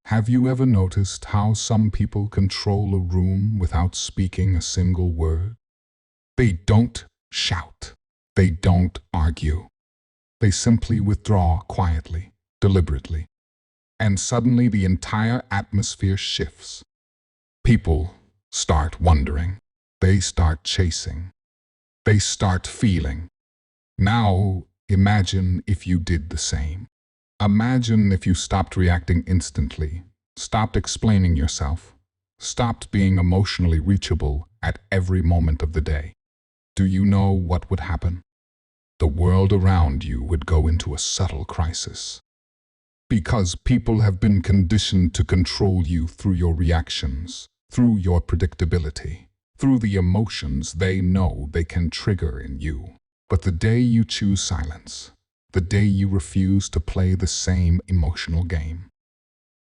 Have you ever noticed how some people control a room without speaking a single word? They don't shout. They don't argue. They simply withdraw quietly, deliberately. And suddenly the entire atmosphere shifts. People start wondering. They start chasing. They start feeling. Now, imagine if you did the same. Imagine if you stopped reacting instantly, stopped explaining yourself, stopped being emotionally reachable at every moment of the day. Do you know what would happen? The world around you would go into a subtle crisis. Because people have been conditioned to control you through your reactions, through your predictability, through the emotions they know they can trigger in you. But the day you choose silence, the day you refuse to play the same emotional game,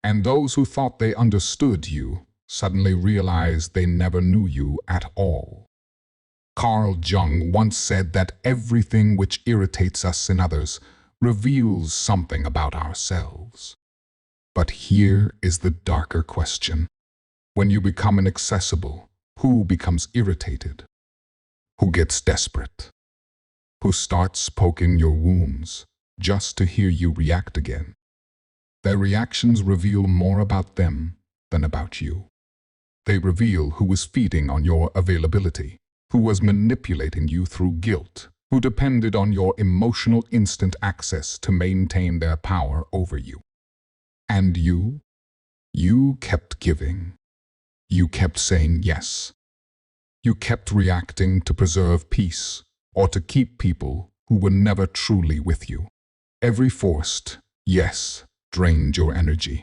and those who thought they understood you suddenly realize they never knew you at all. Carl Jung once said that everything which irritates us in others reveals something about ourselves. But here is the darker question. When you become inaccessible, who becomes irritated? Who gets desperate? Who starts poking your wounds just to hear you react again? Their reactions reveal more about them than about you. They reveal who was feeding on your availability, who was manipulating you through guilt, who depended on your emotional instant access to maintain their power over you. And you kept giving. You kept saying yes. You kept reacting to preserve peace or to keep people who were never truly with you. Every forced yes drained your energy.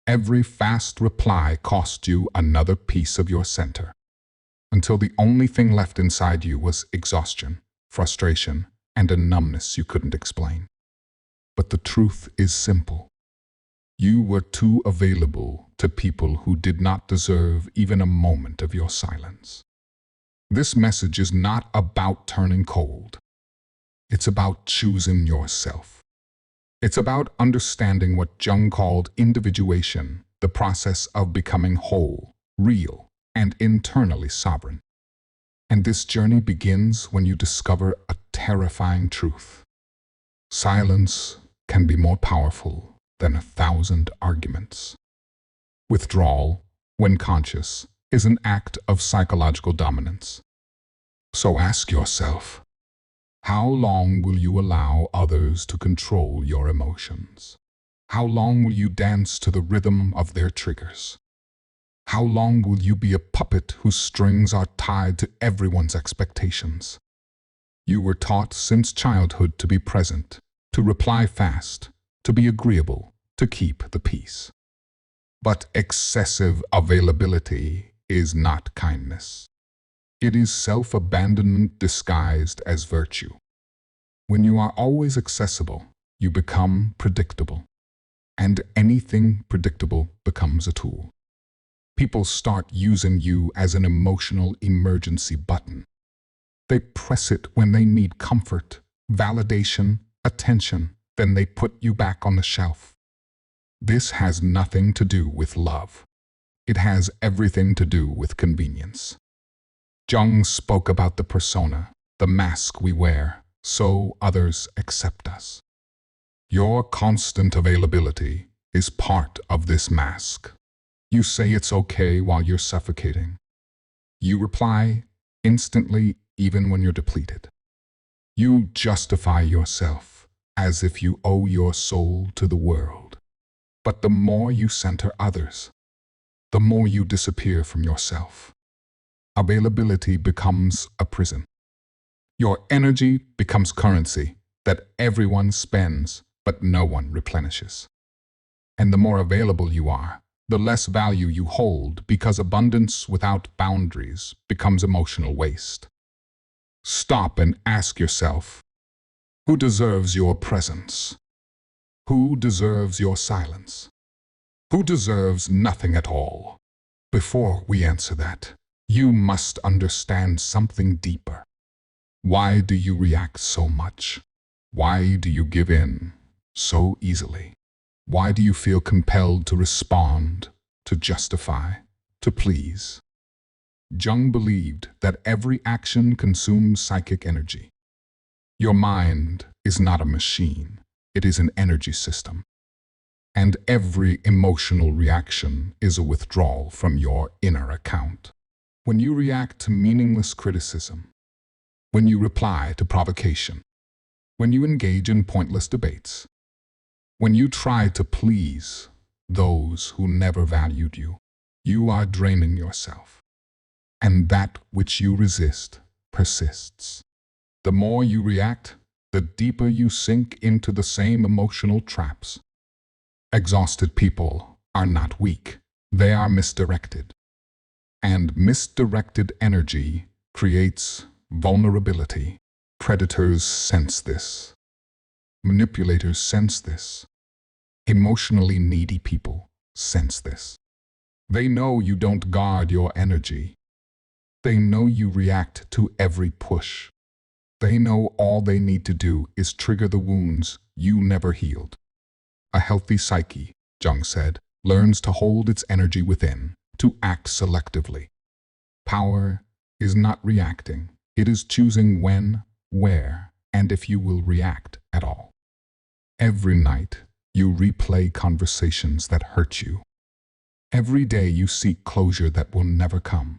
Every fast reply cost you another piece of your center, until the only thing left inside you was exhaustion, frustration, and a numbness you couldn't explain. But the truth is simple. You were too available to people who did not deserve even a moment of your silence. This message is not about turning cold. It's about choosing yourself. It's about understanding what Jung called individuation, the process of becoming whole, real, and internally sovereign. And this journey begins when you discover a terrifying truth. Silence can be more powerful than 1,000 arguments. Withdrawal, when conscious, is an act of psychological dominance. So ask yourself, how long will you allow others to control your emotions? How long will you dance to the rhythm of their triggers? How long will you be a puppet whose strings are tied to everyone's expectations? You were taught since childhood to be present, to reply fast, to be agreeable, to keep the peace. But excessive availability is not kindness. It is self-abandonment disguised as virtue. When you are always accessible, you become predictable. And anything predictable becomes a tool. People start using you as an emotional emergency button. They press it when they need comfort, validation, attention, then they put you back on the shelf. This has nothing to do with love. It has everything to do with convenience. Jung spoke about the persona, the mask we wear, so others accept us. Your constant availability is part of this mask. You say it's okay while you're suffocating. You reply instantly even when you're depleted. You justify yourself as if you owe your soul to the world. But the more you center others, the more you disappear from yourself. Availability becomes a prison. Your energy becomes currency that everyone spends, but no one replenishes. And the more available you are, the less value you hold, because abundance without boundaries becomes emotional waste. Stop and ask yourself, who deserves your presence? Who deserves your silence? Who deserves nothing at all? Before we answer that, you must understand something deeper. Why do you react so much? Why do you give in so easily? Why do you feel compelled to respond, to justify, to please? Jung believed that every action consumes psychic energy. Your mind is not a machine, it is an energy system. And every emotional reaction is a withdrawal from your inner account. When you react to meaningless criticism, when you reply to provocation, when you engage in pointless debates, when you try to please those who never valued you, you are draining yourself. And that which you resist persists. The more you react, the deeper you sink into the same emotional traps. Exhausted people are not weak, they are misdirected. And misdirected energy creates vulnerability. Predators sense this. Manipulators sense this. Emotionally needy people sense this. They know you don't guard your energy. They know you react to every push. They know all they need to do is trigger the wounds you never healed. A healthy psyche, Jung said, learns to hold its energy within, to act selectively. Power is not reacting. It is choosing when, where, and if you will react at all. Every night, you replay conversations that hurt you. Every day you seek closure that will never come.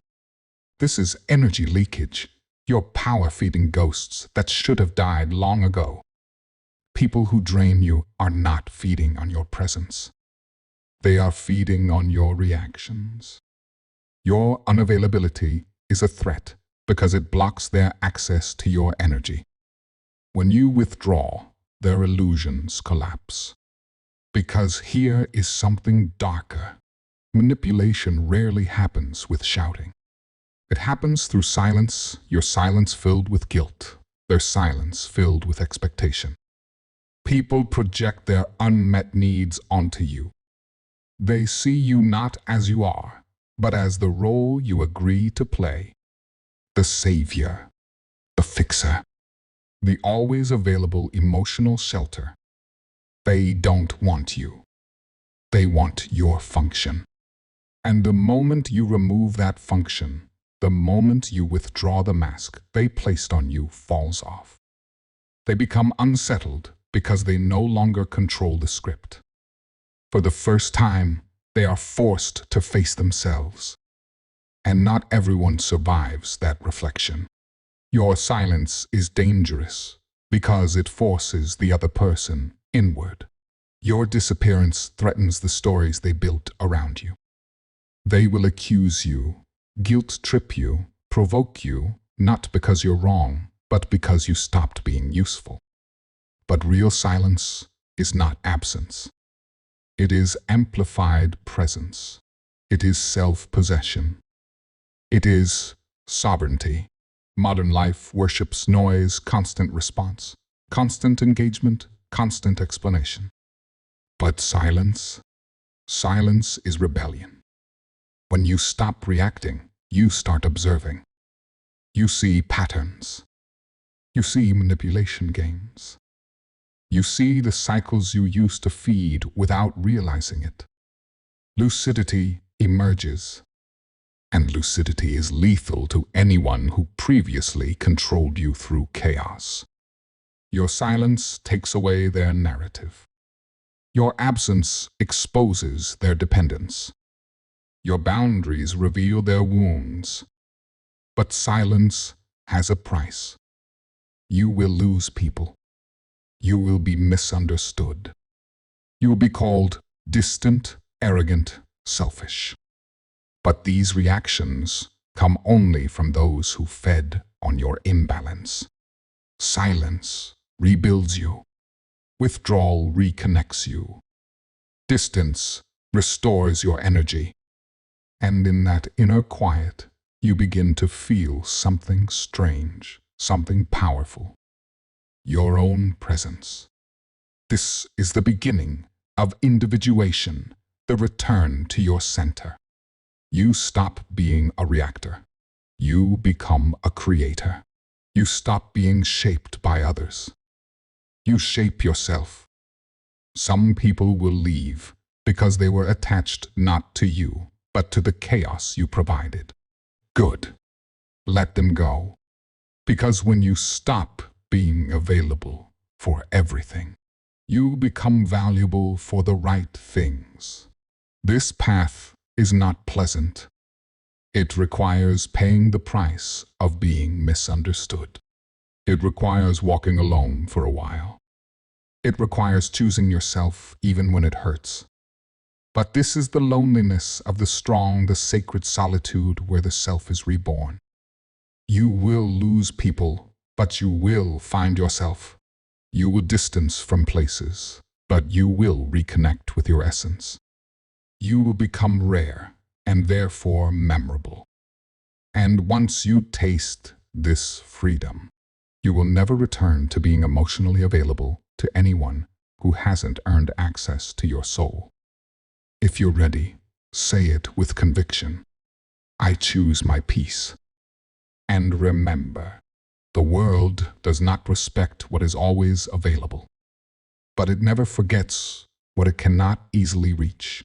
This is energy leakage. You're power-feeding ghosts that should have died long ago. People who drain you are not feeding on your presence. They are feeding on your reactions. Your unavailability is a threat because it blocks their access to your energy. When you withdraw, their illusions collapse. Because here is something darker. Manipulation rarely happens with shouting. It happens through silence, your silence filled with guilt, their silence filled with expectation. People project their unmet needs onto you. They see you not as you are, but as the role you agree to play. The savior, the fixer, the always available emotional shelter. They don't want you. They want your function. And the moment you remove that function, the moment you withdraw the mask they placed on you falls off. They become unsettled because they no longer control the script. For the first time, they are forced to face themselves. And not everyone survives that reflection. Your silence is dangerous because it forces the other person inward. Your disappearance threatens the stories they built around you. They will accuse you, guilt-trip you, provoke you, not because you're wrong, but because you stopped being useful. But real silence is not absence. It is amplified presence. It is self-possession. It is sovereignty. Modern life worships noise, constant response, constant engagement, constant explanation. But silence is rebellion. When you stop reacting, you start observing. You see patterns. You see manipulation games. You see the cycles you used to feed without realizing it. Lucidity emerges. And lucidity is lethal to anyone who previously controlled you through chaos. Your silence takes away their narrative. Your absence exposes their dependence. Your boundaries reveal their wounds. But silence has a price. You will lose people. You will be misunderstood. You will be called distant, arrogant, selfish. But these reactions come only from those who fed on your imbalance. Silence rebuilds you. Withdrawal reconnects you. Distance restores your energy. And in that inner quiet, you begin to feel something strange, something powerful. Your own presence. This is the beginning of individuation, the return to your center. You stop being a reactor. You become a creator. You stop being shaped by others. You shape yourself. Some people will leave because they were attached not to you, but to the chaos you provided. Good. Let them go. Because when you stop being available for everything, you become valuable for the right things. This path is not pleasant. It requires paying the price of being misunderstood. It requires walking alone for a while. It requires choosing yourself even when it hurts. But this is the loneliness of the strong, the sacred solitude where the self is reborn. You will lose people, but you will find yourself. You will distance from places, but you will reconnect with your essence. You will become rare and therefore memorable. And once you taste this freedom, you will never return to being emotionally available to anyone who hasn't earned access to your soul. If you're ready, say it with conviction. I choose my peace. And remember, the world does not respect what is always available, but it never forgets what it cannot easily reach.